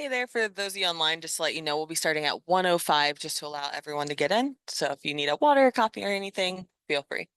Hey there, for those of you online, just to let you know, we'll be starting at 1:05 just to allow everyone to get in. So if you need a water, coffee, or anything, feel free.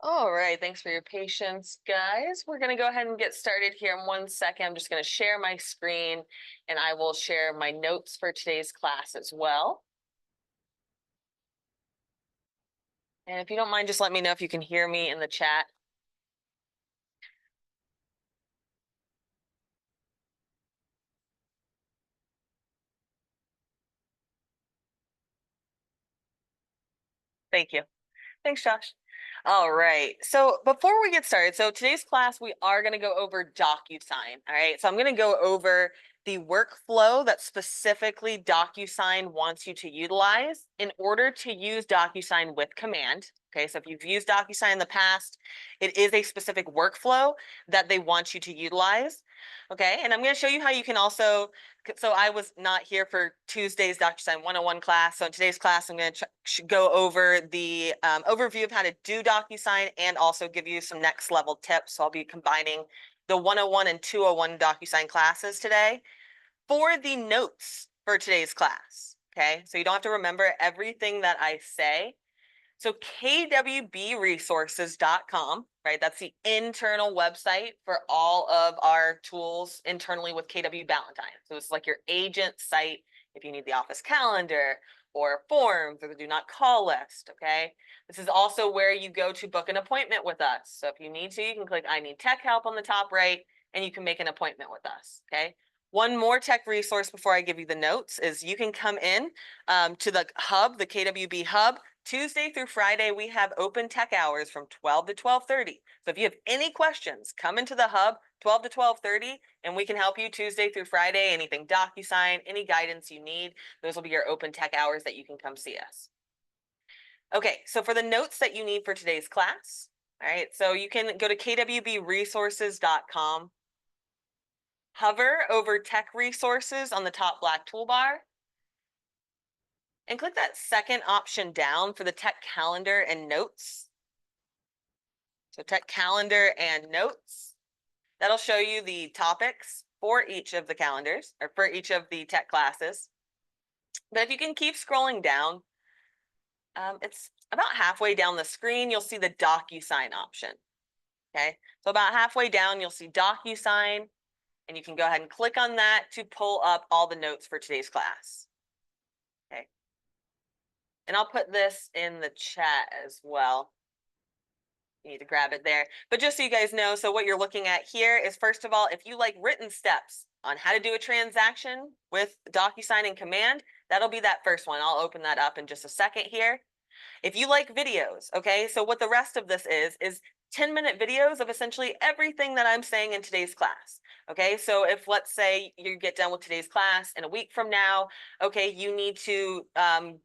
All right, thanks for your patience, guys. We're going to go ahead and get started here in 1 second. I'm just going to share my screen and I will share my notes for today's class as well. And if you don't mind, just let me know if you can hear me in the chat. Thank you. Thanks, Josh. All right. So before we get started, so today's class, we are going to go over DocuSign. All right. So I'm going to go over the workflow that specifically DocuSign wants you to utilize in order to use DocuSign with command. Okay. So if you've used DocuSign in the past, it is a specific workflow that they want you to utilize. Okay. And I'm going to show you how you can also, so I was not here for Tuesday's DocuSign 101 class. So in today's class, I'm going to go over the overview of how to do DocuSign and also give you some next level tips. So I'll be combining the 101 and 201 DocuSign classes today for the notes for today's class. Okay, so you don't have to remember everything that I say. So kwbresources.com, right? That's the internal website for all of our tools internally with KW Ballantyne. So it's like your agent site if you need the office calendar or forms or the do not call list, okay? This is also where you go to book an appointment with us. So if you need to, you can click I need tech help on the top right and you can make an appointment with us, okay? One more tech resource before I give you the notes is you can come in to the hub, the KWB hub. Tuesday through Friday, we have open tech hours from 12 to 12:30. So if you have any questions, come into the hub 12 to 12:30 and we can help you Tuesday through Friday, anything DocuSign, any guidance you need. Those will be your open tech hours that you can come see us. Okay, so for the notes that you need for today's class, all right, so you can go to kwbresources.com, hover over tech resources on the top black toolbar, and click that second option down for the tech calendar and notes. So tech calendar and notes. That'll show you the topics for each of the calendars or for each of the tech classes. But if you can keep scrolling down, it's about halfway down the screen, you'll see the DocuSign option. Okay, so about halfway down, you'll see DocuSign, and you can go ahead and click on that to pull up all the notes for today's class. Okay, and I'll put this in the chat as well. You need to grab it there. But just so you guys know, so what you're looking at here is, first of all, if you like written steps on how to do a transaction with DocuSign and Command, that'll be that first one. I'll open that up in just a second here. If you like videos, okay, so what the rest of this is 10-minute videos of essentially everything that I'm saying in today's class. Okay, so if let's say you get done with today's class and a week from now, okay, you need to,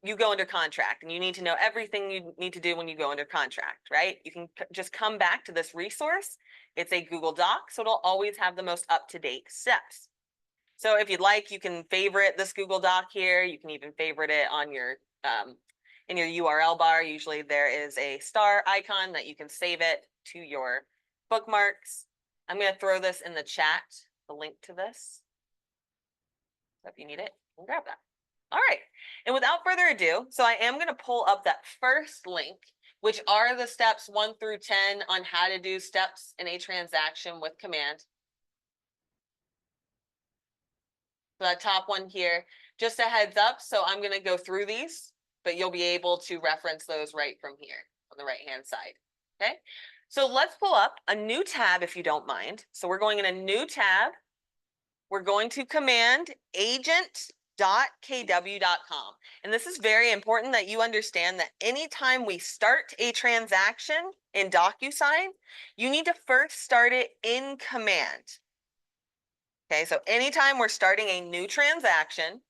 you go under contract and you need to know everything you need to do when you go under contract, right? You can just come back to this resource. It's a Google Doc, so it'll always have the most up-to-date steps. So if you'd like, you can favorite this Google Doc here. You can even favorite it on your, in your URL bar. Usually there is a star icon that you can save it to your bookmarks. I'm going to throw this in the chat, the link to this. So if you need it, you can grab that. All right. And without further ado, so I am going to pull up that first link, which are the steps 1 through 10 on how to do steps in a transaction with Command. So that top one here, just a heads up. So I'm going to go through these, but you'll be able to reference those right from here on the right-hand side. Okay. So let's pull up a new tab if you don't mind. So we're going in a new tab. We're going to Command agent.kw.com. And this is very important that you understand that anytime we start a transaction in DocuSign, you need to first start it in Command. Okay, so anytime we're starting a new transaction,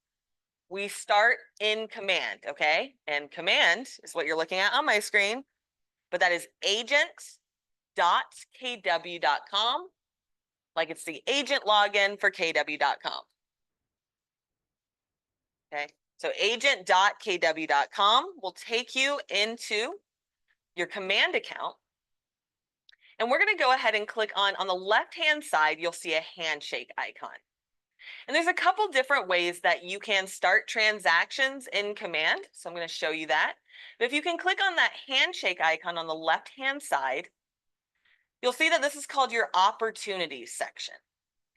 we start in Command, okay? And Command is what you're looking at on my screen, but that is agent.kw.com, like it's the agent login for kw.com. Okay, so agent.kw.com will take you into your Command account. And we're going to go ahead and click on the left-hand side, you'll see a handshake icon. And there's a couple different ways that you can start transactions in Command. So I'm going to show you that. But if you can click on that handshake icon on the left-hand side, you'll see that this is called your opportunities section.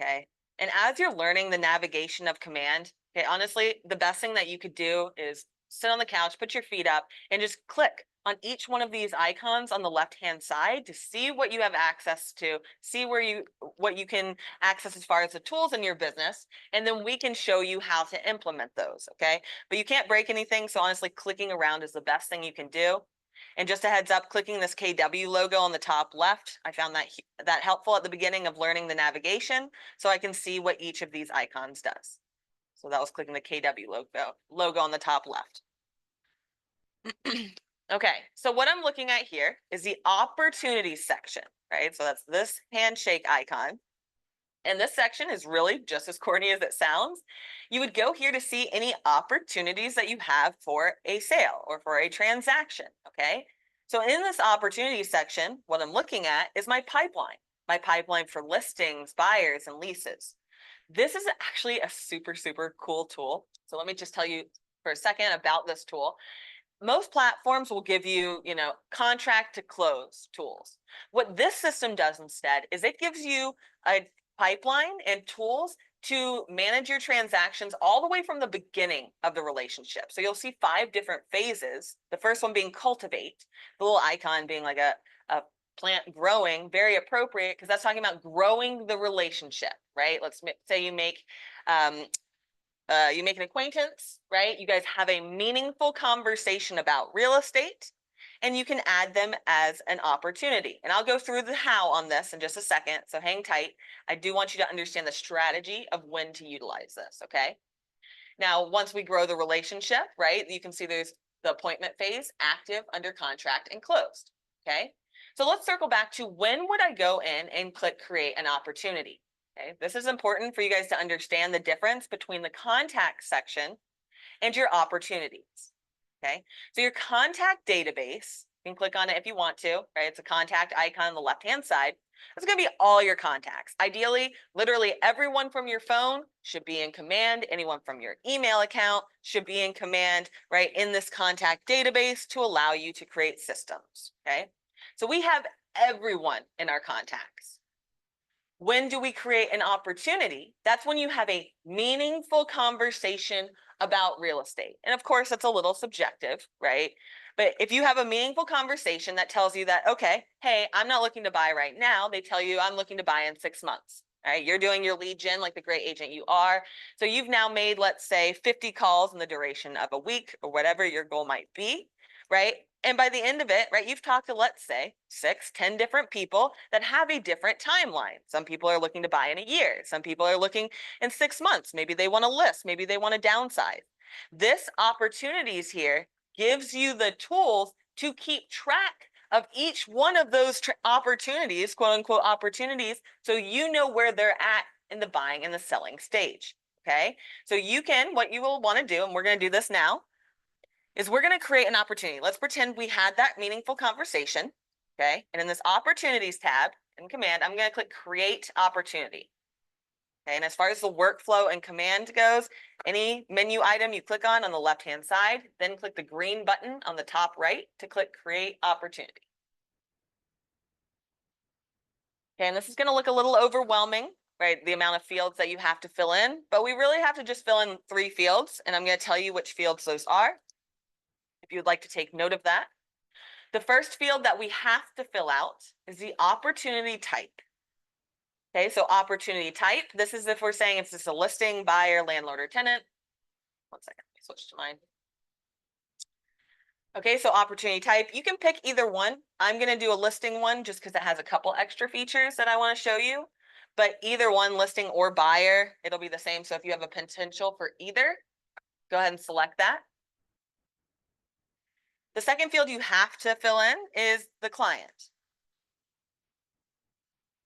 Okay. And as you're learning the navigation of Command, okay, honestly, the best thing that you could do is sit on the couch, put your feet up, and just click on each one of these icons on the left-hand side to see what you have access to, see what you can access as far as the tools in your business, and then we can show you how to implement those, okay? But you can't break anything, so honestly, clicking around is the best thing you can do. And just a heads up, clicking this KW logo on the top left, I found that helpful at the beginning of learning the navigation, so I can see what each of these icons does. So that was clicking the KW logo on the top left. Okay, so what I'm looking at here is the opportunities section, right? So that's this handshake icon. And this section is really just as corny as it sounds. You would go here to see any opportunities that you have for a sale or for a transaction, okay? So in this opportunities section, what I'm looking at is my pipeline for listings, buyers, and leases. This is actually a super, super cool tool. So let me just tell you for a second about this tool. Most platforms will give you, contract to close tools. What this system does instead is it gives you a pipeline and tools to manage your transactions all the way from the beginning of the relationship. So you'll see 5 different phases. The first one being cultivate, the little icon being like a plant growing, very appropriate because that's talking about growing the relationship, right? Let's say you make an acquaintance, right? You guys have a meaningful conversation about real estate, and you can add them as an opportunity. And I'll go through the how on this in just a second, so hang tight. I do want you to understand the strategy of when to utilize this, okay? Now, once we grow the relationship, right, you can see there's the appointment phase, active, under contract, and closed, okay? So let's circle back to when would I go in and click create an opportunity? Okay, this is important for you guys to understand the difference between the contact section and your opportunities. Okay, so your contact database, you can click on it if you want to, right? It's a contact icon on the left-hand side. It's going to be all your contacts. Ideally, literally everyone from your phone should be in command. Anyone from your email account should be in command, right, in this contact database to allow you to create systems, okay? So we have everyone in our contacts. When do we create an opportunity? That's when you have a meaningful conversation about real estate. And of course, that's a little subjective, right? But if you have a meaningful conversation that tells you that, okay, hey, I'm not looking to buy right now. They tell you I'm looking to buy in 6 months. Right? You're doing your lead gen like the great agent you are. So you've now made, let's say, 50 calls in the duration of a week or whatever your goal might be, right? And by the end of it, right, you've talked to, let's say, 6, 10 different people that have a different timeline. Some people are looking to buy in a year. Some people are looking in 6 months. Maybe they want to list. Maybe they want to downsize. This opportunities here gives you the tools to keep track of each one of those opportunities, quote unquote opportunities, so you know where they're at in the buying and the selling stage. Okay. So you can, what you will want to do, and we're going to do this now, is we're going to create an opportunity. Let's pretend we had that meaningful conversation, okay? And in this opportunities tab in command, I'm going to click create opportunity. Okay, and as far as the workflow and command goes, any menu item you click on the left-hand side, then click the green button on the top right to click create opportunity. Okay, and this is going to look a little overwhelming, right? The amount of fields that you have to fill in, but we really have to just fill in 3 fields, and I'm going to tell you which fields those are, if you would like to take note of that. The first field that we have to fill out is the opportunity type. Okay, so opportunity type, this is if we're saying it's just a listing, buyer, landlord, or tenant. One second, let me switch to mine. Okay, so opportunity type, you can pick either one. I'm going to do a listing one just because it has a couple extra features that I want to show you. But either one, listing or buyer, it'll be the same. So if you have a potential for either, go ahead and select that. The second field you have to fill in is the client.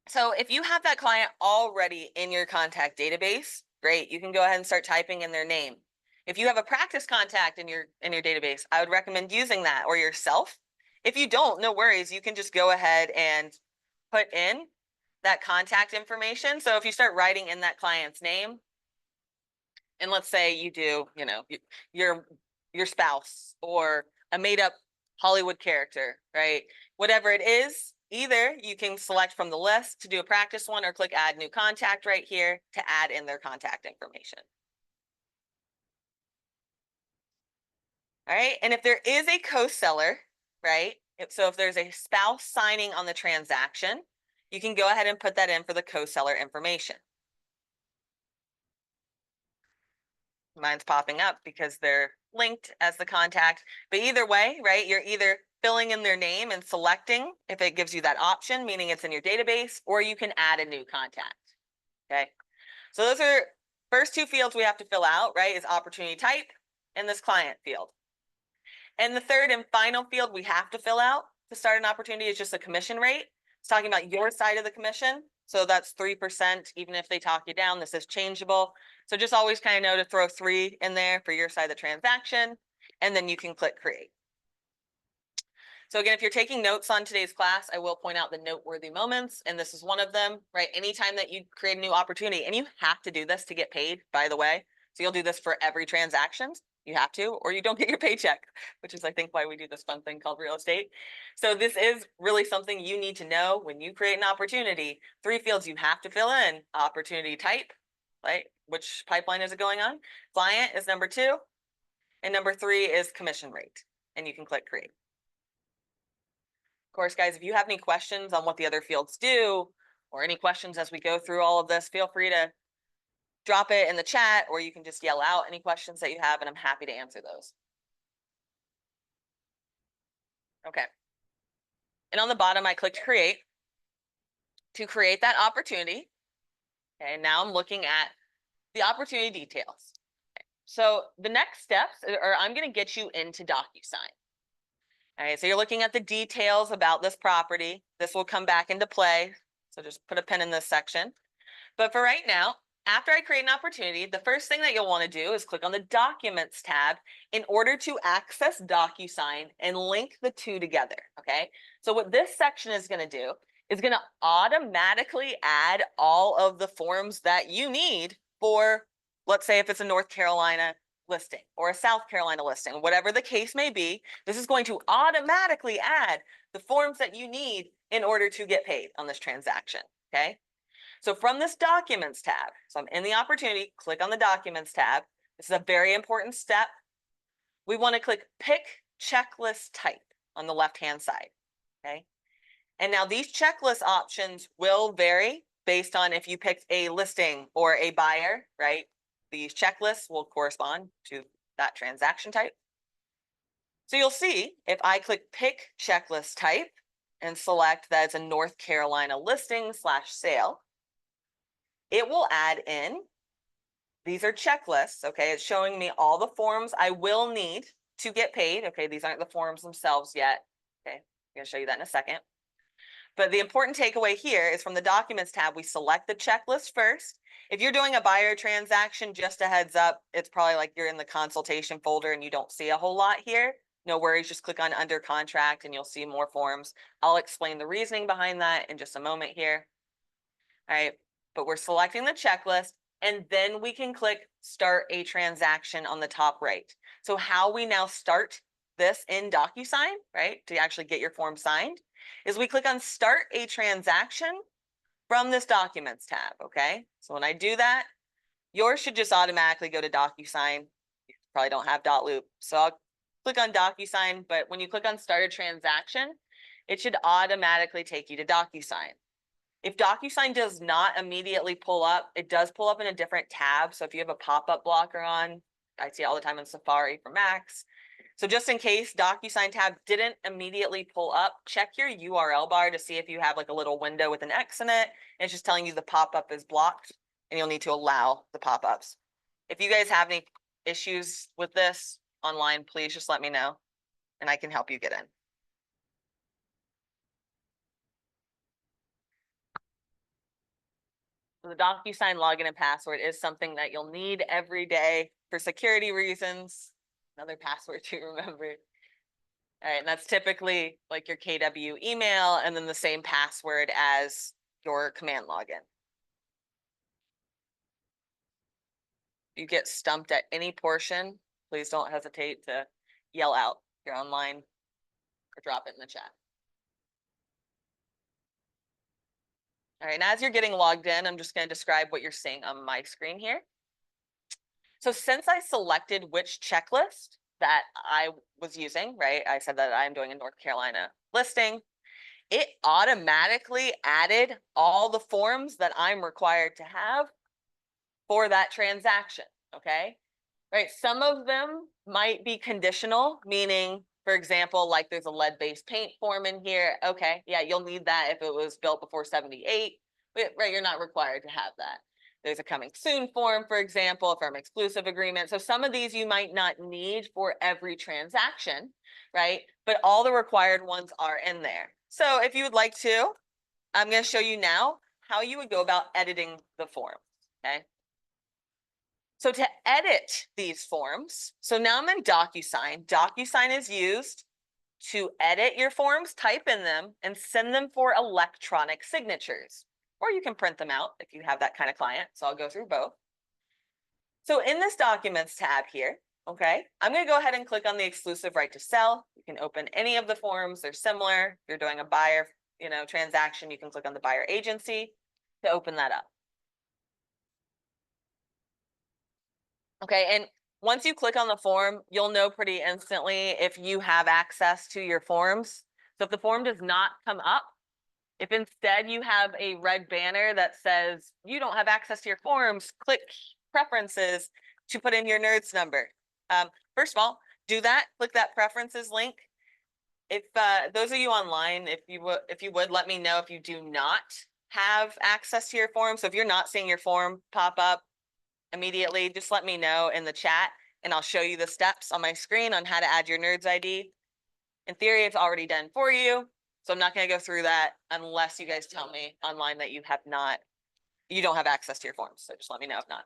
So if you have that client already in your contact database, great, you can go ahead and start typing in their name. If you have a practice contact in your database, I would recommend using that, or yourself. If you don't, no worries, you can just go ahead and put in that contact information. So if you start writing in that client's name, and let's say you do, you know, your spouse or a made up Hollywood character, right? Whatever it is, either you can select from the list to do a practice one or click add new contact right here to add in their contact information. All right, and if there is a co-seller, right? So if there's a spouse signing on the transaction, you can go ahead and put that in for the co-seller information. Mine's popping up because they're linked as the contact, but either way, right, you're either filling in their name and selecting if it gives you that option, meaning it's in your database, or you can add a new contact. Okay, so those are first 2 fields we have to fill out, right, is opportunity type and this client field. And the third and final field we have to fill out to start an opportunity is just a commission rate. It's talking about your side of the commission. So that's 3%, even if they talk you down, this is changeable. So just always kind of know to throw 3 in there for your side of the transaction, and then you can click create. So again, if you're taking notes on today's class, I will point out the noteworthy moments, and this is one of them, right? Anytime that you create a new opportunity, and you have to do this to get paid, by the way. So you'll do this for every transaction. You have to, or you don't get your paycheck, which is, I think, why we do this fun thing called real estate. So this is really something you need to know when you create an opportunity. 3 fields you have to fill in: opportunity type, right? Which pipeline is it going on? Client is number 2, and number 3 is commission rate, and you can click create. Of course, guys, if you have any questions on what the other fields do, or any questions as we go through all of this, feel free to drop it in the chat, or you can just yell out any questions that you have, and I'm happy to answer those. Okay. And on the bottom, I clicked create to create that opportunity. Okay, now I'm looking at the opportunity details. Okay. So the next steps are I'm going to get you into DocuSign. All right, so you're looking at the details about this property. This will come back into play. So just put a pin in this section. But for right now, after I create an opportunity, the first thing that you'll want to do is click on the Documents tab in order to access DocuSign and link the 2 together, okay? So what this section is going to do is going to automatically add all of the forms that you need for, let's say if it's a North Carolina listing or a South Carolina listing, whatever the case may be, this is going to automatically add the forms that you need in order to get paid on this transaction, okay? So from this Documents tab, so I'm in the Opportunity, click on the Documents tab. This is a very important step. We want to click Pick Checklist Type on the left-hand side, okay? And now these checklist options will vary based on if you picked a listing or a buyer, right? These checklists will correspond to that transaction type. So you'll see if I click Pick Checklist Type and select that it's a North Carolina listing / sale, it will add in, these are checklists, okay? It's showing me all the forms I will need to get paid. Okay, these aren't the forms themselves yet. Okay, I'm gonna show you that in a second. But the important takeaway here is from the Documents tab, we select the checklist first. If you're doing a buyer transaction, just a heads up, it's probably like you're in the consultation folder and you don't see a whole lot here. No worries, just click on Under Contract and you'll see more forms. I'll explain the reasoning behind that in just a moment here. All right, but we're selecting the checklist and then we can click Start a Transaction on the top right. So how we now start this in DocuSign, right, to actually get your form signed, is we click on Start a Transaction from this Documents tab, okay? So when I do that, yours should just automatically go to DocuSign. You probably don't have .loop, so I'll click on DocuSign, but when you click on Start a Transaction, it should automatically take you to DocuSign. If DocuSign does not immediately pull up, it does pull up in a different tab. So if you have a pop-up blocker on, I see it all the time in Safari for Macs. So just in case DocuSign tab didn't immediately pull up, check your URL bar to see if you have like a little window with an X in it. And it's just telling you the pop-up is blocked and you'll need to allow the pop-ups. If you guys have any issues with this online, please just let me know and I can help you get in. So the DocuSign login and password is something that you'll need every day for security reasons. Another password to remember. All right, and that's typically like your KW email and then the same password as your command login. If you get stumped at any portion, please don't hesitate to yell out if you're online or drop it in the chat. All right, and as you're getting logged in, I'm just going to describe what you're seeing on my screen here. So since I selected which checklist that I was using, right? I said that I'm doing a North Carolina listing. It automatically added all the forms that I'm required to have for that transaction, okay? Right, some of them might be conditional, meaning, for example, like there's a lead-based paint form in here. Okay, yeah, you'll need that if it was built before 78, but, right, you're not required to have that. There's a coming soon form, for example, firm exclusive agreement. So some of these you might not need for every transaction, right? But all the required ones are in there. So if you would like to, I'm going to show you now how you would go about editing the form, okay? So to edit these forms, so now I'm in DocuSign. DocuSign is used to edit your forms, type in them, and send them for electronic signatures. Or you can print them out if you have that kind of client. So I'll go through both. So in this Documents tab here, okay, I'm going to go ahead and click on the exclusive right to sell. You can open any of the forms. They're similar. If you're doing a buyer, transaction, you can click on the buyer agency to open that up. Okay, and once you click on the form, you'll know pretty instantly if you have access to your forms. So if the form does not come up, if instead you have a red banner that says you don't have access to your forms, click Preferences to put in your NERDS number. First of all, do that, click that Preferences link. If those of you online, if you would let me know if you do not have access to your form. So if you're not seeing your form pop up immediately, just let me know in the chat and I'll show you the steps on my screen on how to add your NERDS ID. In theory, it's already done for you. So I'm not going to go through that unless you guys tell me online that you don't have access to your forms. So just let me know if not.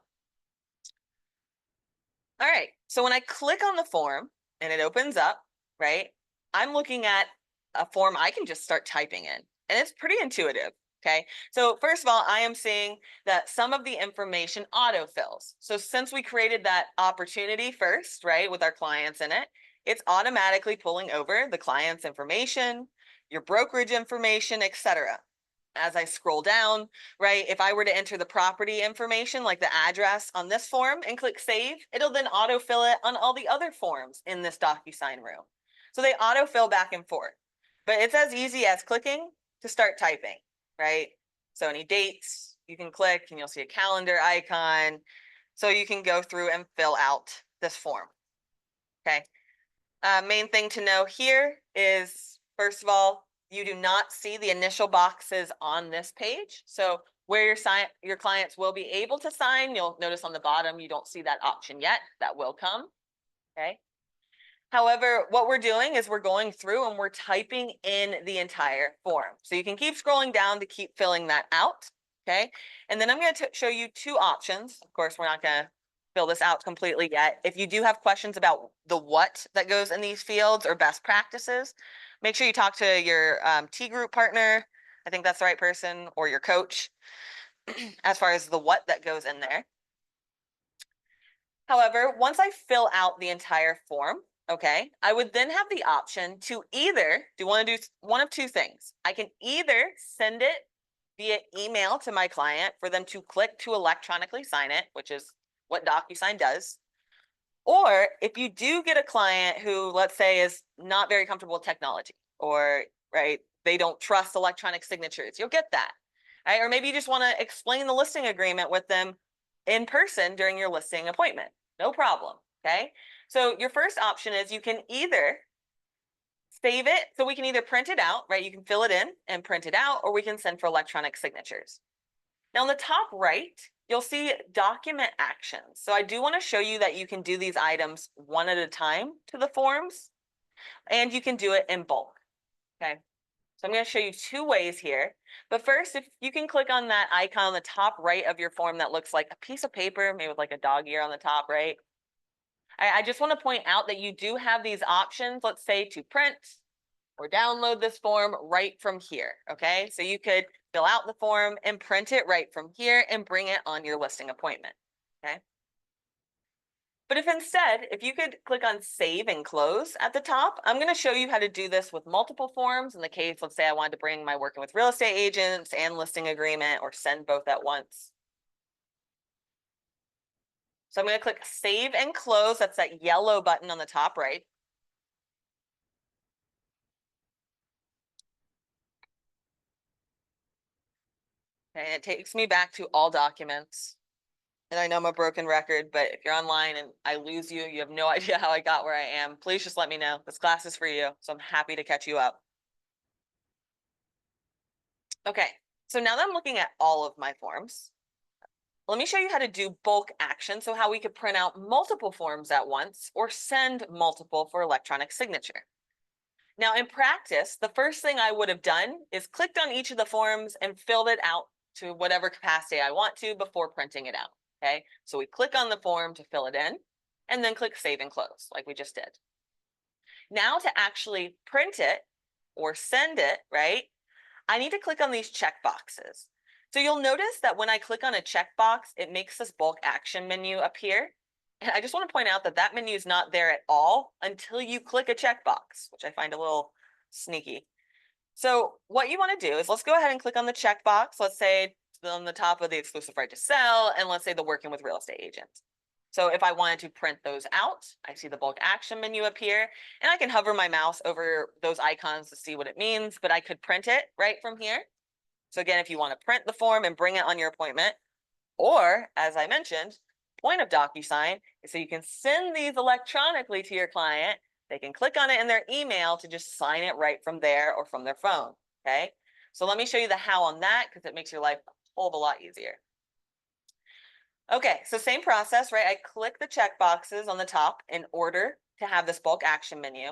All right. So when I click on the form and it opens up, right, I'm looking at a form I can just start typing in. and it's pretty intuitive. Okay, so first of all, I am seeing that some of the information autofills. So since we created that opportunity first, right, with our clients in it, it's automatically pulling over the client's information, your brokerage information, etc. As I scroll down, right, if I were to enter the property information, like the address on this form and click save, it'll then autofill it on all the other forms in this DocuSign room. So they autofill back and forth, but it's as easy as clicking to start typing, right? So any dates you can click and you'll see a calendar icon. So you can go through and fill out this form, okay? Main thing to know here is, first of all, you do not see the initial boxes on this page. So where your clients will be able to sign, you'll notice on the bottom, you don't see that option yet. That will come, okay? However, what we're doing is we're going through and we're typing in the entire form. So you can keep scrolling down to keep filling that out, okay? And then I'm going to show you two options. Of course, we're not going to fill this out completely yet. If you do have questions about the what that goes in these fields or best practices, make sure you talk to your T group partner. I think that's the right person, or your coach, as far as the what that goes in there. However, once I fill out the entire form, okay, I would then have the option to either do one of two things. I can either send it via email to my client for them to click to electronically sign it, which is what DocuSign does. Or if you do get a client who, let's say, is not very comfortable with technology, or right, they don't trust electronic signatures, you'll get that. Right? Or maybe you just want to explain the listing agreement with them in person during your listing appointment. No problem. Okay. So your first option is you can either save it. So we can either print it out, right? You can fill it in and print it out, or we can send for electronic signatures. Now on the top right, you'll see document actions. So I do want to show you that you can do these items one at a time to the forms, and you can do it in bulk. Okay. So I'm going to show you two ways here. But first, if you can click on that icon on the top right of your form that looks like a piece of paper, maybe with like a dog ear on the top right. I just want to point out that you do have these options, let's say to print or download this form right from here, okay? So you could fill out the form and print it right from here and bring it on your listing appointment, okay? But if instead, if you could click on save and close at the top, I'm going to show you how to do this with multiple forms. In the case, let's say I wanted to bring my working with real estate agents and listing agreement, or send both at once. So I'm going to click save and close. That's that yellow button on the top right. Okay, and it takes me back to all documents. And I know I'm a broken record, but if you're online and I lose you, you have no idea how I got where I am, please just let me know. This class is for you, so I'm happy to catch you up. Okay, so now that I'm looking at all of my forms, let me show you how to do bulk action. So how we could print out multiple forms at once or send multiple for electronic signature. Now in practice, the first thing I would have done is clicked on each of the forms and filled it out to whatever capacity I want to before printing it out. Okay, so we click on the form to fill it in and then click save and close like we just did. Now to actually print it or send it, right, I need to click on these check boxes. So you'll notice that when I click on a checkbox, it makes this bulk action menu appear. And I just want to point out that that menu is not there at all until you click a checkbox, which I find a little sneaky. So what you want to do is, let's go ahead and click on the checkbox. Let's say on the top of the exclusive right to sell, and let's say the working with real estate agents. So if I wanted to print those out, I see the bulk action menu appear, and I can hover my mouse over those icons to see what it means, but I could print it right from here. So again, if you want to print the form and bring it on your appointment, or as I mentioned, point of DocuSign is so you can send these electronically to your client. They can click on it in their email to just sign it right from there or from their phone, okay? So let me show you the how on that, because it makes your life a whole of a lot easier. Okay, so same process, right? I click the check boxes on the top in order to have this bulk action menu.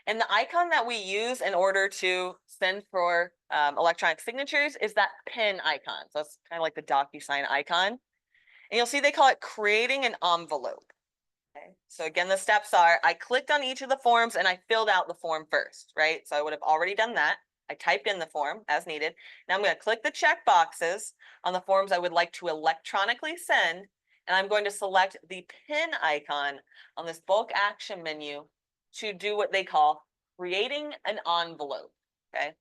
And the icon that we use in order to send for electronic signatures is that pin icon. So it's kind of like the DocuSign icon. And you'll see they call it creating an envelope. Okay. So again, the steps are, I clicked on each of the forms and I filled out the form first, right? So I would have already done that. I typed in the form as needed. Now I'm going to click the check boxes on the forms I would like to electronically send, and I'm going to select the pin icon on this bulk action menu to do what they call creating an envelope, okay?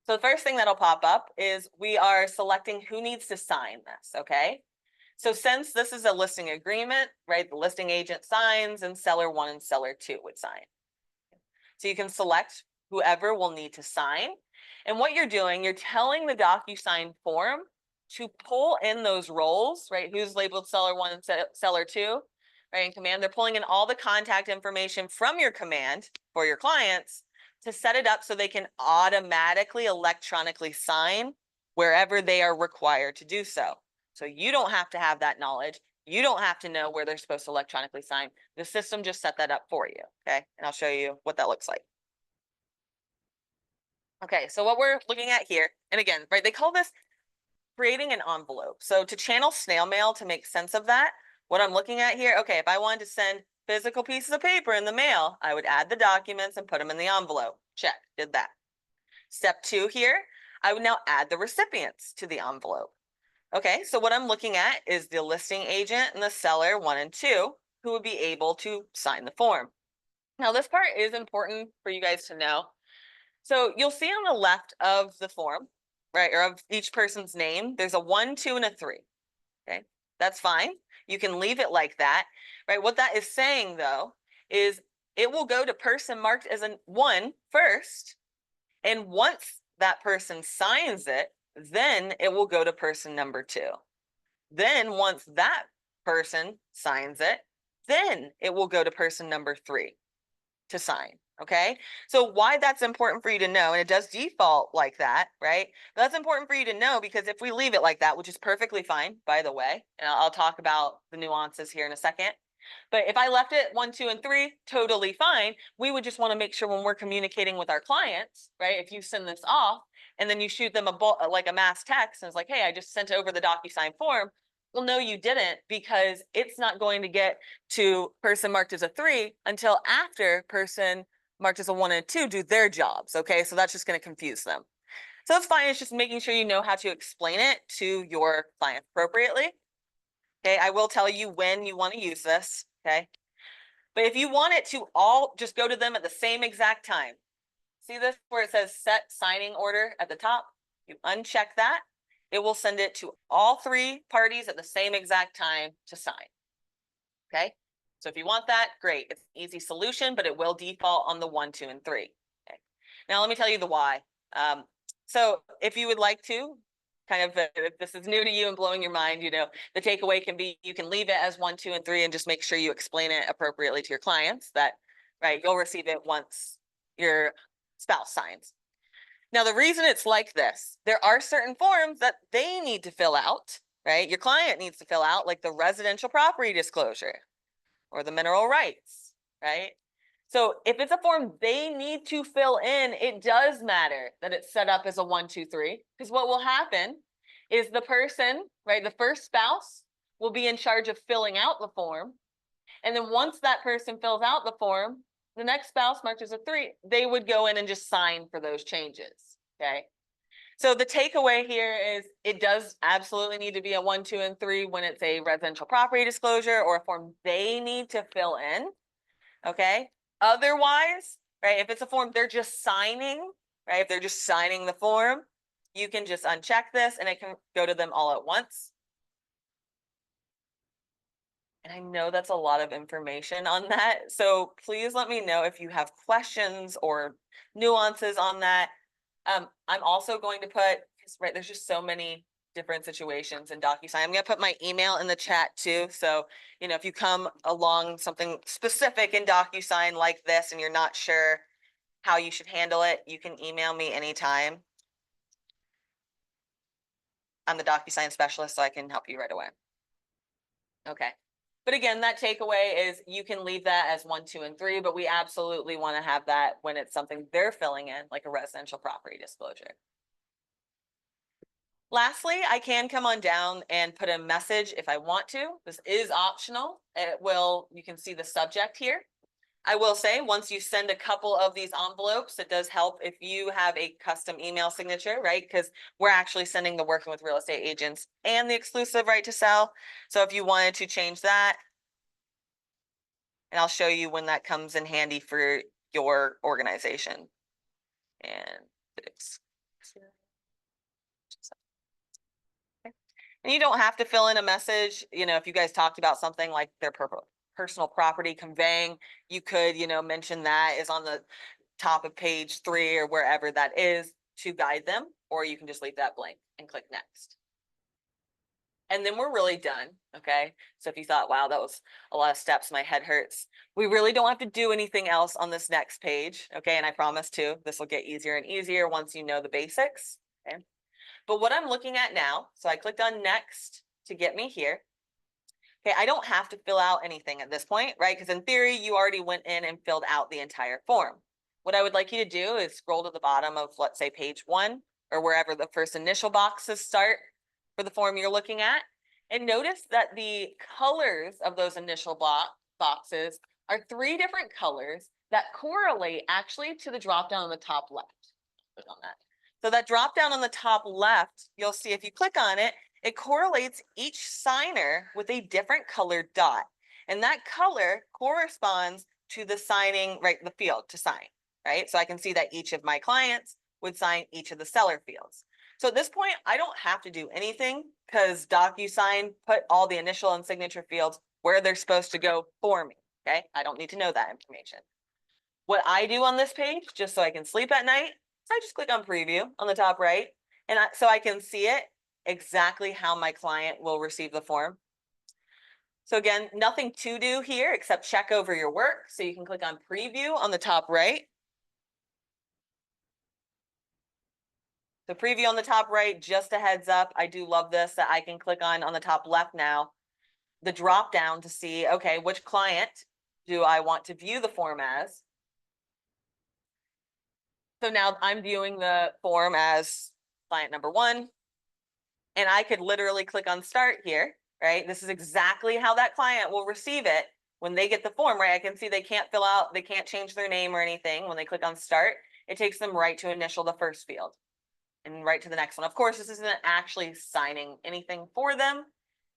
So the first thing that'll pop up is we are selecting who needs to sign this, okay? So since this is a listing agreement, right, the listing agent signs and seller 1 and seller 2 would sign. So you can select whoever will need to sign. And what you're doing, you're telling the DocuSign form to pull in those roles, right? Who's labeled seller 1 and seller 2, right? In command, they're pulling in all the contact information from your command for your clients to set it up so they can automatically electronically sign wherever they are required to do so. So you don't have to have that knowledge. You don't have to know where they're supposed to electronically sign. The system just set that up for you, okay? And I'll show you what that looks like. Okay, so what we're looking at here, and again, right, they call this creating an envelope. So to channel snail mail, to make sense of that, what I'm looking at here, okay, if I wanted to send physical pieces of paper in the mail, I would add the documents and put them in the envelope. Check, did that. Step 2 here, I would now add the recipients to the envelope. Okay, so what I'm looking at is the listing agent and the seller 1 and 2 who would be able to sign the form. Now this part is important for you guys to know. So you'll see on the left of the form, right, or of each person's name, there's a 1, 2, and a 3. Okay, that's fine. You can leave it like that, right? What that is saying though is it will go to person marked as a 1 first, and once that person signs it, then it will go to person number 2. Then once that person signs it, then it will go to person number 3 to sign. Okay, so why that's important for you to know, and it does default like that, right? But that's important for you to know because if we leave it like that, which is perfectly fine, by the way, and I'll talk about the nuances here in a second. But if I left it 1, 2, and 3, totally fine. We would just want to make sure when we're communicating with our clients, right? If you send this off and then you shoot them like a mass text and it's like, hey, I just sent over the DocuSign form. Well, no, you didn't, because it's not going to get to person marked as a 3 until after person marked as a 1 and 2 do their jobs. Okay, so that's just going to confuse them. So that's fine. It's just making sure you know how to explain it to your client appropriately. Okay, I will tell you when you want to use this. Okay, but if you want it to all just go to them at the same exact time, see this where it says set signing order at the top? You uncheck that. It will send it to all 3 parties at the same exact time to sign. Okay, so if you want that, great. It's an easy solution, but it will default on the 1, 2, and 3. Okay, now let me tell you the why. So if you would like to, kind of, if this is new to you and blowing your mind, you know, the takeaway can be you can leave it as 1, 2, and 3 and just make sure you explain it appropriately to your clients that, right, you'll receive it once your spouse signs. Now, the reason it's like this, there are certain forms that they need to fill out, right? Your client needs to fill out, like the residential property disclosure or the mineral rights, right? So if it's a form they need to fill in, it does matter that it's set up as a 1, 2, 3, because what will happen is the person, right, the first spouse will be in charge of filling out the form. And then once that person fills out the form, the next spouse marked as a 3, they would go in and just sign for those changes, okay? So the takeaway here is it does absolutely need to be a 1, 2, and 3 when it's a residential property disclosure or a form they need to fill in, okay? Otherwise, right, if it's a form they're just signing, right, if they're just signing the form, you can just uncheck this and it can go to them all at once. And I know that's a lot of information on that. So please let me know if you have questions or nuances on that. I'm also going to put, right, there's just so many different situations in DocuSign. I'm going to put my email in the chat too. So, you know, if you come along something specific in DocuSign like this and you're not sure how you should handle it, you can email me anytime. I'm the DocuSign specialist, so I can help you right away. Okay. But again, that takeaway is you can leave that as 1, 2, and 3, but we absolutely want to have that when it's something they're filling in, like a residential property disclosure. Lastly, I can come on down and put a message if I want to. This is optional. It will, you can see the subject here. I will say, once you send a couple of these envelopes, it does help if you have a custom email signature, right? Because we're actually sending the working with real estate agents and the exclusive right to sell. So if you wanted to change that, and I'll show you when that comes in handy for your organization. And it's, and you don't have to fill in a message. You know, if you guys talked about something like their personal property conveying, you could, you know, mention that is on the top of page 3 or wherever that is to guide them, or you can just leave that blank and click next. And then we're really done, okay? So if you thought, wow, that was a lot of steps, my head hurts. We really don't have to do anything else on this next page, okay? And I promise too, this will get easier and easier once you know the basics, okay? But what I'm looking at now, so I clicked on next to get me here. Okay, I don't have to fill out anything at this point, right? Because in theory, you already went in and filled out the entire form. What I would like you to do is scroll to the bottom of, let's say, page 1, or wherever the first initial boxes start for the form you're looking at. And notice that the colors of those initial boxes are 3 different colors that correlate actually to the drop down on the top left. Click on that. So that drop down on the top left, you'll see if you click on it, it correlates each signer with a different colored dot. And that color corresponds to the signing, right, the field to sign, right? So I can see that each of my clients would sign each of the seller fields. So at this point, I don't have to do anything because DocuSign put all the initial and signature fields where they're supposed to go for me, okay? I don't need to know that information. What I do on this page, just so I can sleep at night, I just click on preview on the top right, and so I can see it exactly how my client will receive the form. So again, nothing to do here except check over your work. So you can click on preview on the top right. So preview on the top right, just a heads up, I do love this, that I can click on the top left now, the drop down to see, okay, which client do I want to view the form as? So now I'm viewing the form as client number 1, and I could literally click on start here, right? This is exactly how that client will receive it when they get the form, right? I can see they can't fill out, they can't change their name or anything. When they click on start, it takes them right to initial the first field and right to the next one. Of course, this isn't actually signing anything for them.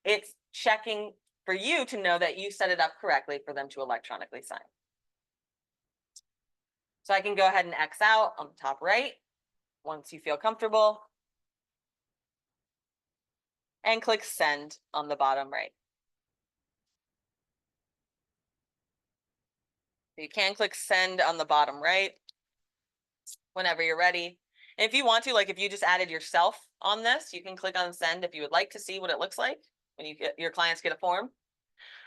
It's checking for you to know that you set it up correctly for them to electronically sign. So I can go ahead and X out on the top right once you feel comfortable, and click send on the bottom right. You can click send on the bottom right whenever you're ready. And if you want to, like if you just added yourself on this, you can click on send if you would like to see what it looks like when you get your clients get a form.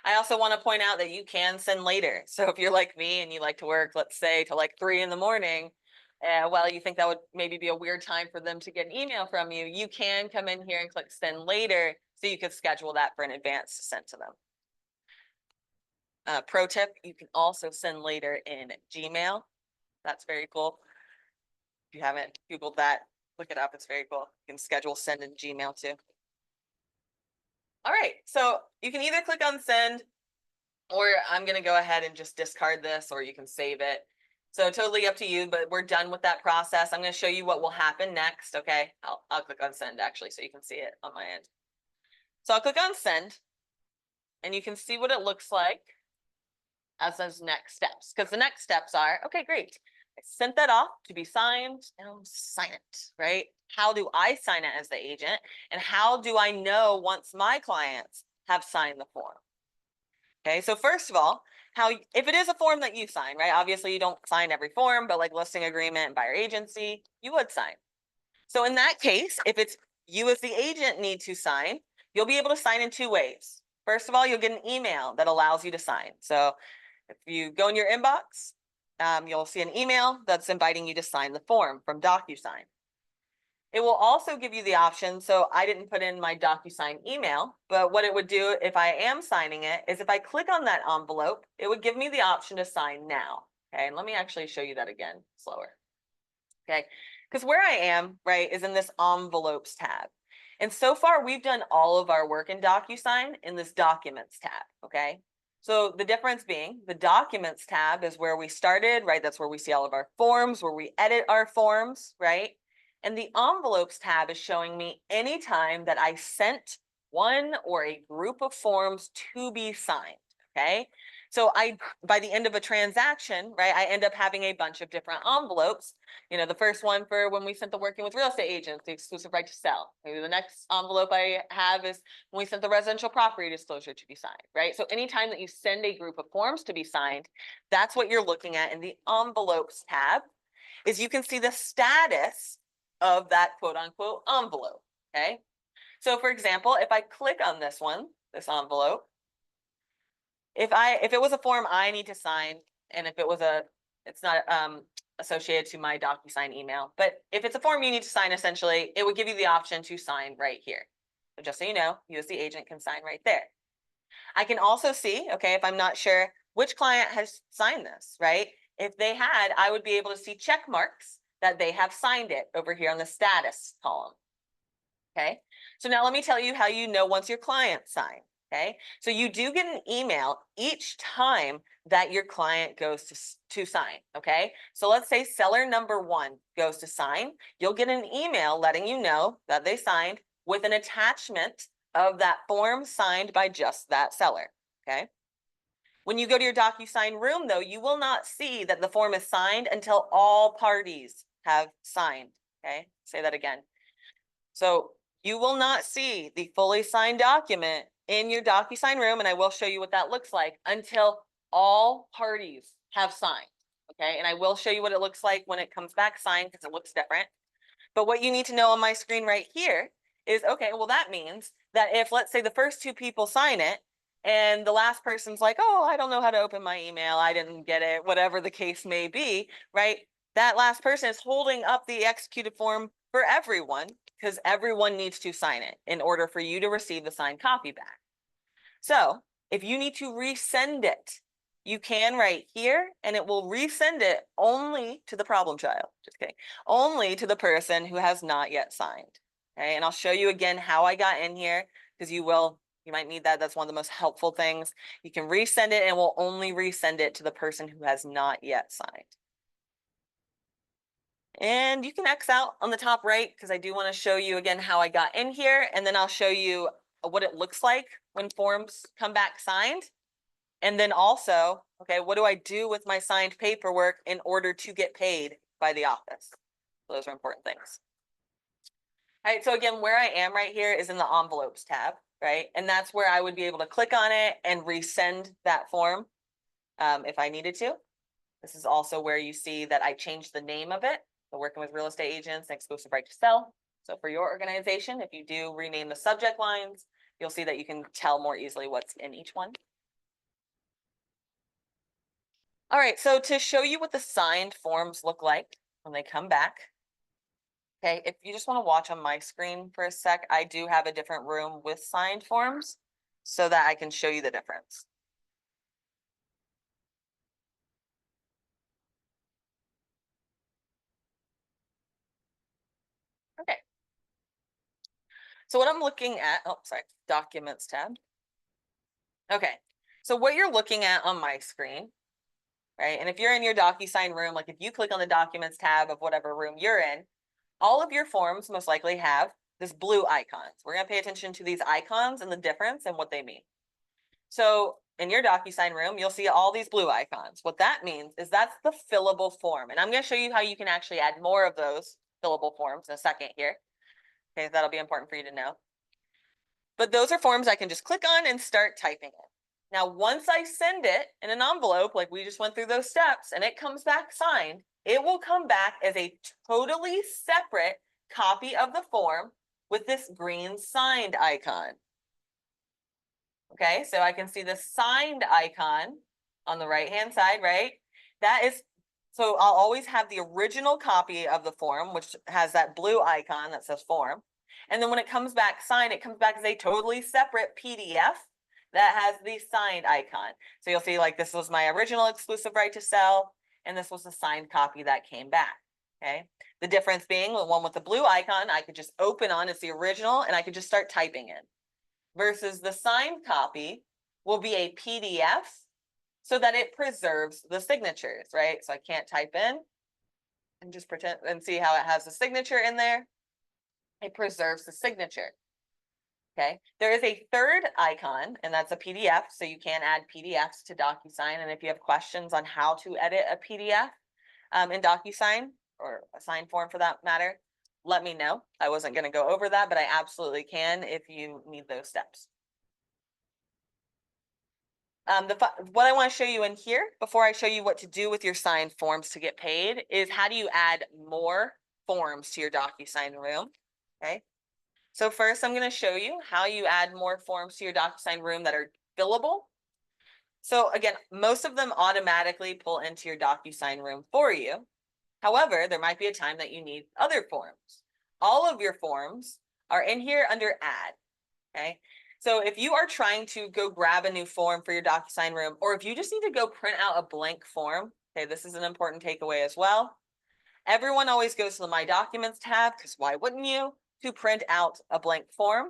I also want to point out that you can send later. So if you're like me and you like to work, let's say till like 3 in the morning, well, you think that would maybe be a weird time for them to get an email from you, you can come in here and click send later so you could schedule that for an advance to send to them. Pro tip, you can also send later in Gmail. That's very cool. If you haven't Googled that, look it up. It's very cool. You can schedule send in Gmail too. All right, so you can either click on send, or I'm going to go ahead and just discard this, or you can save it. So totally up to you, but we're done with that process. I'm going to show you what will happen next. Okay, I'll click on send actually, so you can see it on my end. So I'll click on send, and you can see what it looks like as those next steps. Because the next steps are, okay, great. I sent that off to be signed. Now sign it, right? How do I sign it as the agent? And how do I know once my clients have signed the form? Okay, so first of all, if it is a form that you sign, right? Obviously you don't sign every form, but like listing agreement and buyer agency, you would sign. So in that case, if it's you as the agent need to sign, you'll be able to sign in 2 ways. First of all, you'll get an email that allows you to sign. So if you go in your inbox, you'll see an email that's inviting you to sign the form from DocuSign. It will also give you the option, so I didn't put in my DocuSign email, but what it would do if I am signing it is if I click on that envelope, it would give me the option to sign now. Okay, and let me actually show you that again slower. Okay, because where I am, right, is in this envelopes tab. And so far we've done all of our work in DocuSign in this documents tab, okay? So the difference being the Documents tab is where we started, right? That's where we see all of our forms, where we edit our forms, right? And the Envelopes tab is showing me anytime that I sent one or a group of forms to be signed, okay? So by the end of a transaction, right, I end up having a bunch of different envelopes. You know, the first one for when we sent the working with real estate agents, the exclusive right to sell. Maybe the next envelope I have is when we sent the residential property disclosure to be signed, right? So anytime that you send a group of forms to be signed, that's what you're looking at in the Envelopes tab, is you can see the status of that quote unquote envelope, okay? So for example, if I click on this one, this envelope, if it was a form I need to sign, and if it was it's not associated to my DocuSign email, but if it's a form you need to sign, essentially, it would give you the option to sign right here. So just so you know, you as the agent can sign right there. I can also see, okay, if I'm not sure which client has signed this, right? If they had, I would be able to see check marks that they have signed it over here on the status column. Okay, so now let me tell you how you know once your client signed. Okay, so you do get an email each time that your client goes to sign. Okay, so let's say seller number 1 goes to sign, you'll get an email letting you know that they signed with an attachment of that form signed by just that seller. Okay, when you go to your DocuSign room, though, you will not see that the form is signed until all parties have signed. Okay, say that again. So you will not see the fully signed document in your DocuSign room, and I will show you what that looks like until all parties have signed, okay? And I will show you what it looks like when it comes back signed, because it looks different. But what you need to know on my screen right here is, okay, well, that means that if, let's say, the first 2 people sign it, and the last person's like, oh, I don't know how to open my email, I didn't get it, whatever the case may be, right? That last person is holding up the executed form for everyone, because everyone needs to sign it in order for you to receive the signed copy back. So if you need to resend it, you can right here, and it will resend it only to the problem child. Just kidding. Only to the person who has not yet signed. Okay, and I'll show you again how I got in here, because you might need that. That's one of the most helpful things. You can resend it, and we'll only resend it to the person who has not yet signed. And you can X out on the top right, because I do want to show you again how I got in here, and then I'll show you what it looks like when forms come back signed. And then also, okay, what do I do with my signed paperwork in order to get paid by the office? Those are important things. All right, so again, where I am right here is in the Envelopes tab, right? And that's where I would be able to click on it and resend that form if I needed to. This is also where you see that I changed the name of it. So working with real estate agents and exclusive right to sell. So for your organization, if you do rename the subject lines, you'll see that you can tell more easily what's in each one. All right, so to show you what the signed forms look like when they come back. Okay, if you just want to watch on my screen for a sec, I do have a different room with signed forms so that I can show you the difference. Okay. So what I'm looking at, oh, sorry, Documents tab. Okay, so what you're looking at on my screen, right? And if you're in your DocuSign room, like if you click on the Documents tab of whatever room you're in, all of your forms most likely have this blue icon. So we're going to pay attention to these icons and the difference and what they mean. So in your DocuSign room, you'll see all these blue icons. What that means is that's the fillable form. And I'm going to show you how you can actually add more of those fillable forms in a second here. Okay, that'll be important for you to know. But those are forms I can just click on and start typing it. Now, once I send it in an envelope, like we just went through those steps, and it comes back signed, it will come back as a totally separate copy of the form with this green signed icon. Okay, so I can see the signed icon on the right-hand side, right? That is, so I'll always have the original copy of the form, which has that blue icon that says form. And then when it comes back signed, it comes back as a totally separate PDF that has the signed icon. So you'll see like this was my original exclusive right to sell, and this was the signed copy that came back, okay? The difference being the one with the blue icon, I could just open on as the original and I could just start typing in. Versus the signed copy, will be a PDF so that it preserves the signatures, right? So I can't type in and just pretend and see how it has the signature in there. It preserves the signature. Okay, there is a third icon, and that's a PDF. So you can add PDFs to DocuSign. And if you have questions on how to edit a PDF in DocuSign, or a sign form for that matter, let me know. I wasn't going to go over that, but I absolutely can if you need those steps. What I want to show you in here, before I show you what to do with your signed forms to get paid, is how do you add more forms to your DocuSign room, okay? So first, I'm going to show you how you add more forms to your DocuSign room that are fillable. So again, most of them automatically pull into your DocuSign room for you. However, there might be a time that you need other forms. All of your forms are in here under Add, okay? So if you are trying to go grab a new form for your DocuSign room, or if you just need to go print out a blank form, okay, this is an important takeaway as well. Everyone always goes to the My Documents tab, because why wouldn't you, to print out a blank form.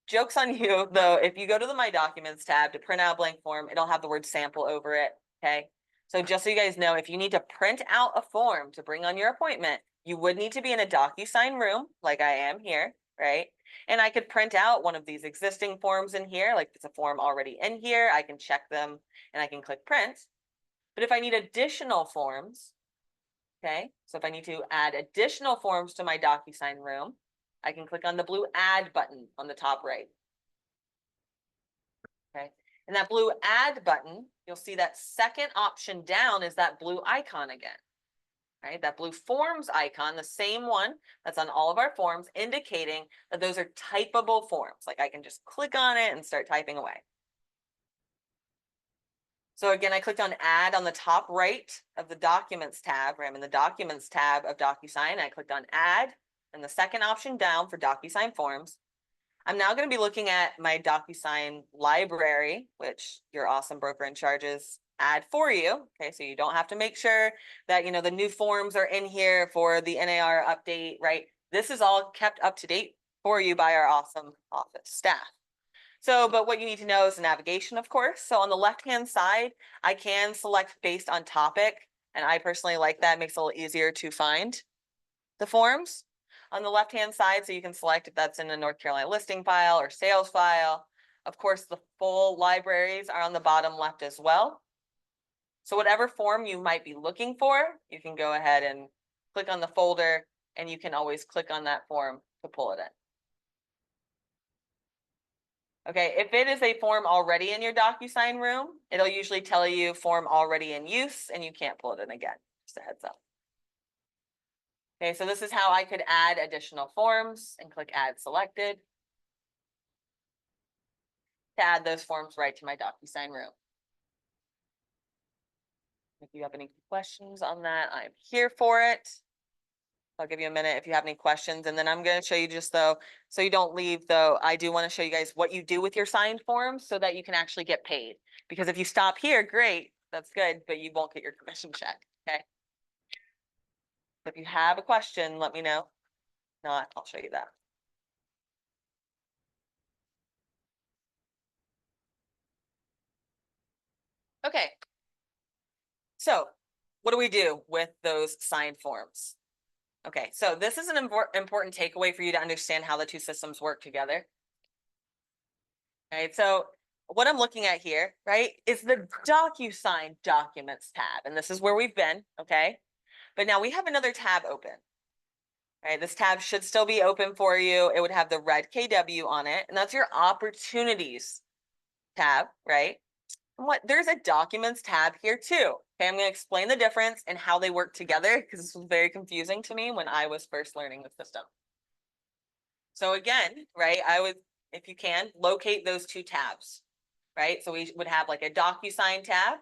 Joke's on you, though, if you go to the My Documents tab to print out a blank form, it'll have the word sample over it, okay? So just so you guys know, if you need to print out a form to bring on your appointment, you would need to be in a DocuSign room, like I am here, right? And I could print out one of these existing forms in here, like it's a form already in here, I can check them and I can click print. But if I need additional forms, okay, so if I need to add additional forms to my DocuSign room, I can click on the blue Add button on the top right. Okay, and that blue Add button, you'll see that second option down is that blue icon again. Right, that blue Forms icon, the same one that's on all of our forms, indicating that those are typable forms. Like I can just click on it and start typing away. So again, I clicked on Add on the top right of the Documents tab, where I'm in the Documents tab of DocuSign. I clicked on Add, and the second option down for DocuSign Forms. I'm now going to be looking at my DocuSign library, which your awesome broker in charges add for you. Okay, so you don't have to make sure that, you know, the new forms are in here for the NAR update, right? This is all kept up to date for you by our awesome office staff. So, but what you need to know is the navigation, of course. So on the left-hand side, I can select based on topic, and I personally like that. It makes it a little easier to find the forms on the left-hand side, so you can select if that's in a North Carolina listing file or sales file. Of course, the full libraries are on the bottom left as well. So whatever form you might be looking for, you can go ahead and click on the folder, and you can always click on that form to pull it in. Okay, if it is a form already in your DocuSign room, it'll usually tell you form already in use, and you can't pull it in again. Just a heads up. Okay, so this is how I could add additional forms, and click Add Selected to add those forms right to my DocuSign room. If you have any questions on that, I'm here for it. I'll give you a minute if you have any questions, and then I'm going to show you just though, so you don't leave though, I do want to show you guys what you do with your signed forms so that you can actually get paid. Because if you stop here, great, that's good, but you won't get your commission check, okay? If you have a question, let me know. If not, I'll show you that. Okay. So what do we do with those signed forms? Okay, so this is an important takeaway for you to understand how the two systems work together. Right, so what I'm looking at here, right, is the DocuSign Documents tab, and this is where we've been, okay? But now we have another tab open. Right, this tab should still be open for you. It would have the red KW on it, and that's your Opportunities tab, right? And there's a Documents tab here too. Okay, I'm going to explain the difference and how they work together, because this was very confusing to me when I was first learning the system. So again, right, if you can, locate those two tabs, right? So we would have like a DocuSign tab, and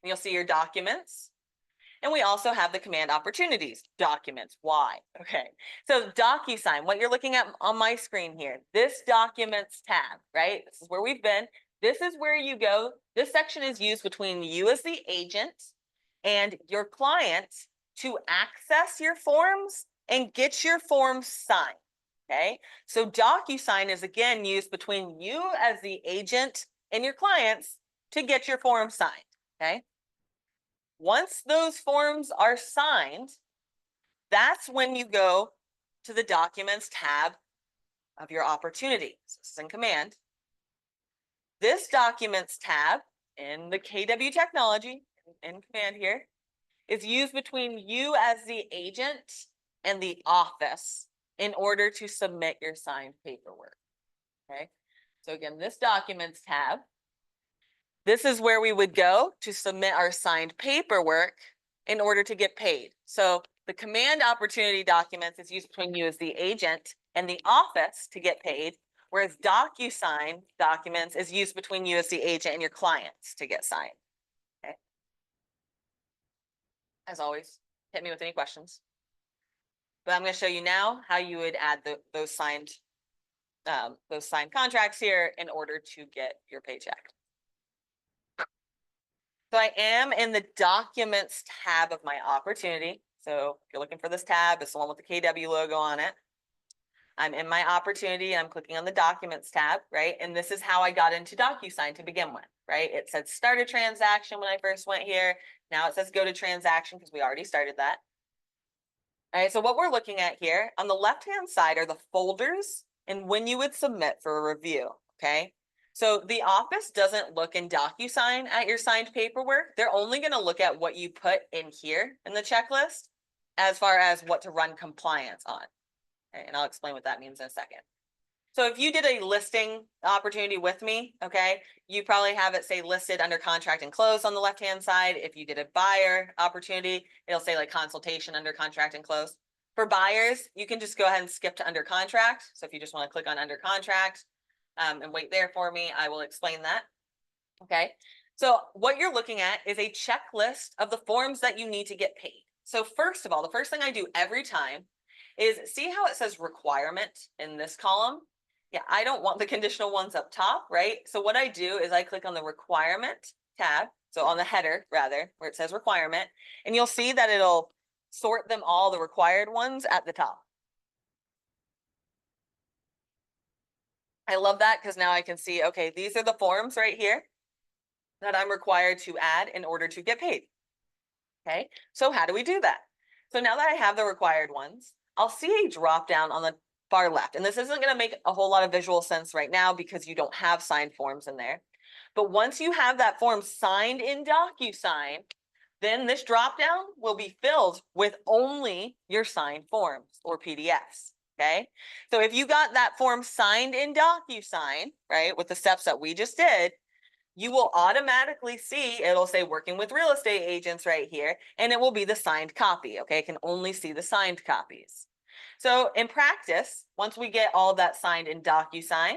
you'll see your documents. And we also have the Command Opportunities, Documents. Why? Okay, so DocuSign, what you're looking at on my screen here, this Documents tab, right? This is where we've been. This is where you go. This section is used between you as the agent and your client to access your forms and get your forms signed. Okay, so DocuSign is again used between you as the agent and your clients to get your form signed. Okay, once those forms are signed, that's when you go to the Documents tab of your opportunity. So this is in Command. This Documents tab in the KW technology in Command here is used between you as the agent and the office in order to submit your signed paperwork. Okay, so again, this Documents tab, this is where we would go to submit our signed paperwork in order to get paid. So the Command opportunity documents is used between you as the agent and the office to get paid, whereas DocuSign documents is used between you as the agent and your clients to get signed. Okay. As always, hit me with any questions. But I'm going to show you now how you would add those signed contracts here in order to get your paycheck. So I am in the Documents tab of my opportunity. So if you're looking for this tab, it's the one with the KW logo on it. I'm in my opportunity. I'm clicking on the Documents tab, right? And this is how I got into DocuSign to begin with, right? It said start a transaction when I first went here. Now it says go to transaction because we already started that. All right, so what we're looking at here on the left-hand side are the folders and when you would submit for a review, okay? So the office doesn't look in DocuSign at your signed paperwork. They're only going to look at what you put in here in the checklist as far as what to run compliance on. Okay, and I'll explain what that means in a second. So if you did a listing opportunity with me, okay, you probably have it say listed under contract and close on the left-hand side. If you did a buyer opportunity, it'll say like consultation under contract and close. For buyers, you can just go ahead and skip to under contract. So if you just want to click on under contract and wait there for me, I will explain that. Okay, so what you're looking at is a checklist of the forms that you need to get paid. So first of all, the first thing I do every time is see how it says requirement in this column? Yeah, I don't want the conditional ones up top, right? So what I do is I click on the requirement tab, so on the header rather, where it says requirement, and you'll see that it'll sort them all, the required ones at the top. I love that because now I can see, okay, these are the forms right here that I'm required to add in order to get paid. Okay, so how do we do that? So now that I have the required ones, I'll see a drop down on the far left. And this isn't going to make a whole lot of visual sense right now because you don't have signed forms in there. But once you have that form signed in DocuSign, then this drop down will be filled with only your signed forms or PDFs. Okay, so if you got that form signed in DocuSign, right, with the steps that we just did, you will automatically see, it'll say working with real estate agents right here, and it will be the signed copy. Okay, it can only see the signed copies. So in practice, once we get all of that signed in DocuSign,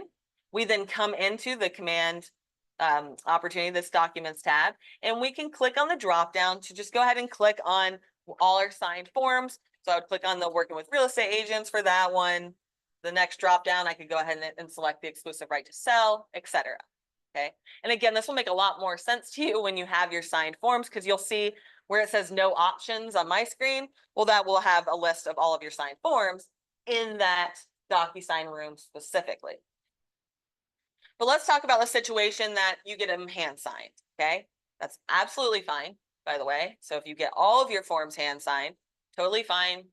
we then come into the command opportunity, this Documents tab, and we can click on the drop down to just go ahead and click on all our signed forms. So I would click on the working with real estate agents for that one. The next drop down, I could go ahead and select the exclusive right to sell, etc. Okay, and again, this will make a lot more sense to you when you have your signed forms because you'll see where it says no options on my screen. Well, that will have a list of all of your signed forms in that DocuSign room specifically. But let's talk about the situation that you get them hand signed. Okay, that's absolutely fine, by the way. So if you get all of your forms hand signed, totally fine.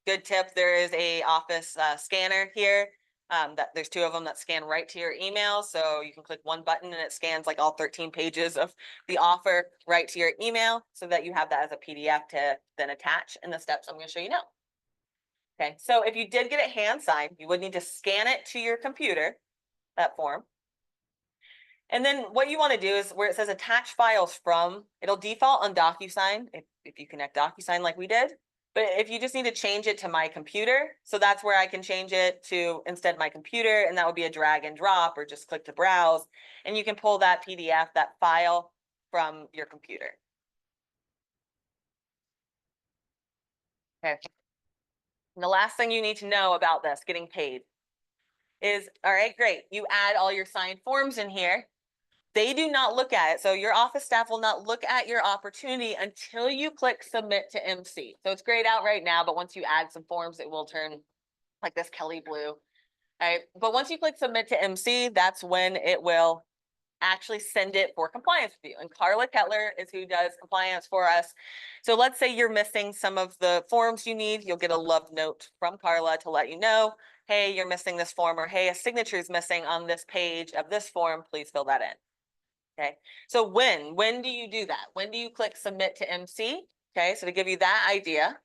Good tip, there is a office scanner here. That there's two of them that scan right to your email. So you can click one button and it scans like all 13 pages of the offer right to your email so that you have that as a PDF to then attach in the steps I'm going to show you now. Okay, so if you did get it hand signed, you would need to scan it to your computer, that form. And then what you want to do is where it says attach files from, it'll default on DocuSign if you connect DocuSign like we did. But if you just need to change it to my computer, so that's where I can change it to instead my computer, and that would be a drag and drop or just click to browse. And you can pull that PDF, that file from your computer. Okay. And the last thing you need to know about this, getting paid, is, all right, great. You add all your signed forms in here. They do not look at it. So your office staff will not look at your opportunity until you click submit to MC. So it's grayed out right now, but once you add some forms, it will turn like this Kelly blue. All right, but once you click submit to MC, that's when it will actually send it for compliance review. And Carla Kettler is who does compliance for us. So let's say you're missing some of the forms you need. You'll get a love note from Carla to let you know, hey, you're missing this form, or hey, a signature is missing on this page of this form. Please fill that in. Okay. So when do you do that? When do you click submit to MC? Okay. So to give you that idea.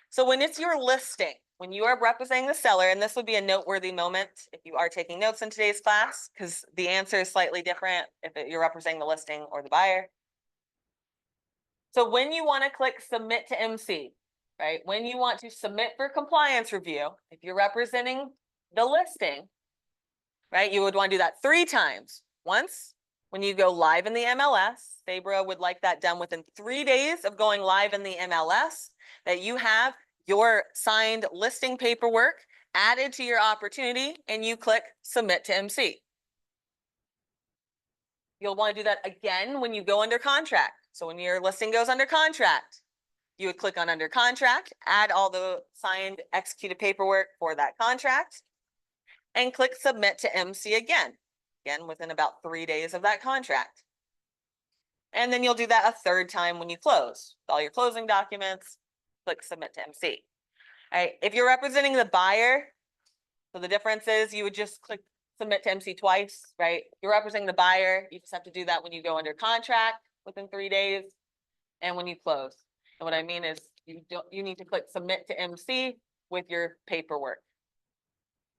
So when it's your listing, when you are representing the seller, and this would be a noteworthy moment if you are taking notes in today's class, because the answer is slightly different if you're representing the listing or the buyer. So when you want to click submit to MC, right? When you want to submit for compliance review, if you're representing the listing, right? You would want to do that 3 times. Once when you go live in the MLS, Sabra would like that done within 3 days of going live in the MLS, that you have your signed listing paperwork added to your opportunity and you click submit to MC. You'll want to do that again when you go under contract. So when your listing goes under contract, you would click on under contract, add all the signed executed paperwork for that contract, and click submit to MC again within about 3 days of that contract. And then you'll do that a 3rd time when you close all your closing documents, click submit to MC. All right, if you're representing the buyer, so the difference is you would just click submit to MC twice, right? If you're representing the buyer, you just have to do that when you go under contract within 3 days and when you close. And what I mean is you need to click submit to MC with your paperwork.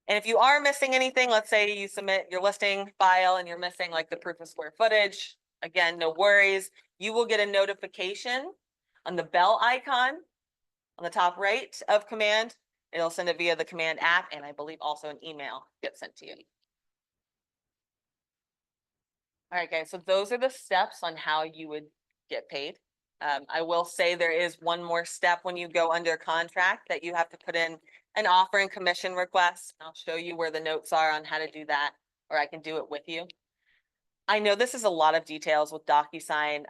And if you are missing anything, let's say you submit your listing file and you're missing like the proof of square footage, again, no worries. You will get a notification on the bell icon on the top right of command. It'll send it via the command app, and I believe also an email gets sent to you. All right, guys, so those are the steps on how you would get paid. I will say there is one more step when you go under contract that you have to put in an offer and commission request. I'll show you where the notes are on how to do that, or I can do it with you. I know this is a lot of details with DocuSign.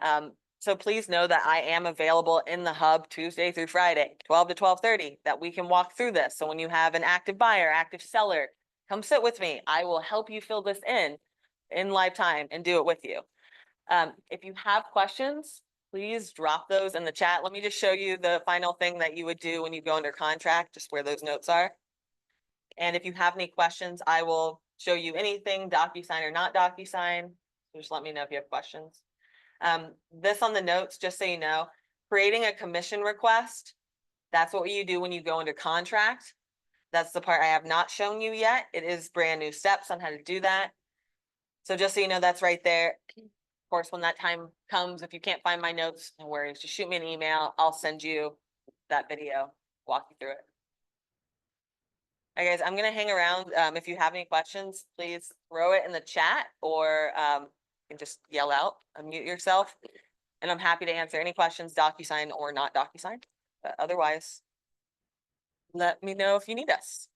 So please know that I am available in the hub Tuesday through Friday, 12 to 12:30, that we can walk through this. So when you have an active buyer, active seller, come sit with me. I will help you fill this in live time and do it with you. If you have questions, please drop those in the chat. Let me just show you the final thing that you would do when you go under contract, just where those notes are. And if you have any questions, I will show you anything, DocuSign or not DocuSign. So just let me know if you have questions. This on the notes, just so you know, creating a commission request, that's what you do when you go under contract. That's the part I have not shown you yet. It is brand new steps on how to do that. So just so you know, that's right there. Of course, when that time comes, if you can't find my notes, no worries, just shoot me an email. I'll send you that video, walk you through it. All right, guys, I'm gonna hang around. If you have any questions, please throw it in the chat, or you can just yell out, unmute yourself. And I'm happy to answer any questions, DocuSign or not DocuSign. But otherwise, let me know if you need us.